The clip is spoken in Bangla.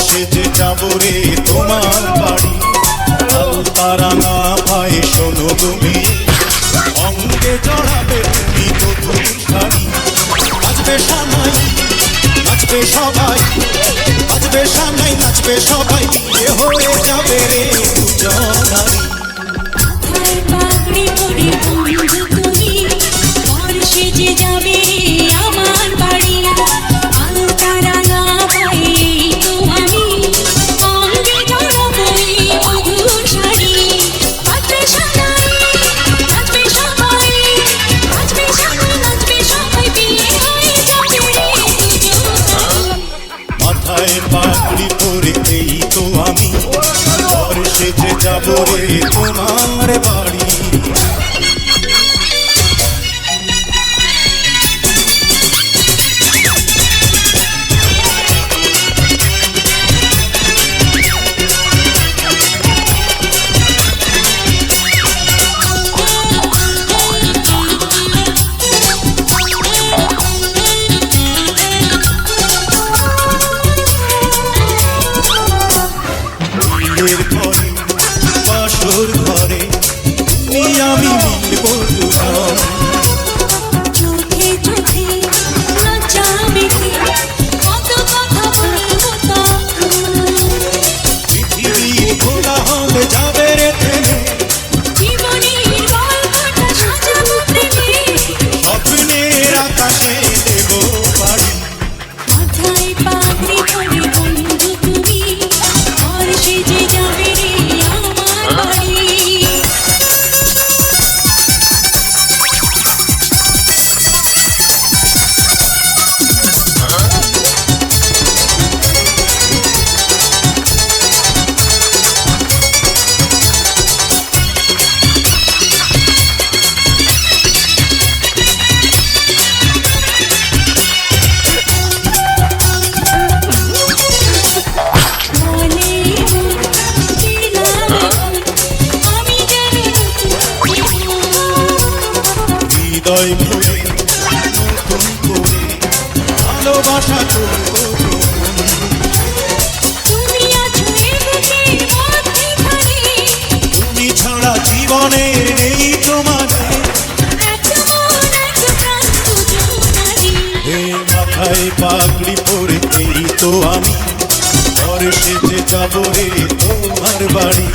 সেজে যাবো রে তোমার বাড়ি, আলতারাঙা পায়ে শোনো তুমি, অঙ্গে জড়াবে তুমি গধুর শাড়ি। নাচবে সানাই নাচবে সবাই, নাচবে সানাই নাচবে সবাই, বিয়ে হয়ে যাবে রে দুজনারি। পাগড়ি পরে বন্ধু তুমি, ঘর সেজে যাবে আমার বাড়ি, আলতারাঙা পায়ে তো আমি, অঙ্গে জড়াবো মধুর শাড়ি। নাচবে সানাই নাচবে সবাই, নাচবে সানাই নাচবে সবাই, বিয়ে হয়ে যাবে রে দুজনারি। মাথায় পাগড়ি পরে এই তো আমি, ঘর সেজে যাবো রে তোমার বাড়ি। ঘরে বাসর ঘরে তুমি আমি মিলব দুজন, চোখে চোখে লজ্জা মেখে কত কথা বলবো তখন, পৃথিবীর খোলা হলে যাবে রে থেমে, জীবনের গল্পটা সাজাবো প্রেমে, স্বপ্নের আকাশে দেব বাড়ি। মাথায় পাগড়ি পরে বন্ধু তুমি, ঘর সেজে যাবে রে আমার বাড়ি। বলে দিলাম আমি যেন হৃদয় ভরে নতুন করে ভালোবাসা করবো গ্রহণ। তুমি আছো এ বুকের মধ্যেখানে, তুমি ছাড়া জীবনের নেই তোমারে, এক মন এক প্রাণ দুজনারি। হে মাথায় পাগড়ি পরে এই তো আমি, ঘর সেজে যাবো রে তোমার বাড়ি।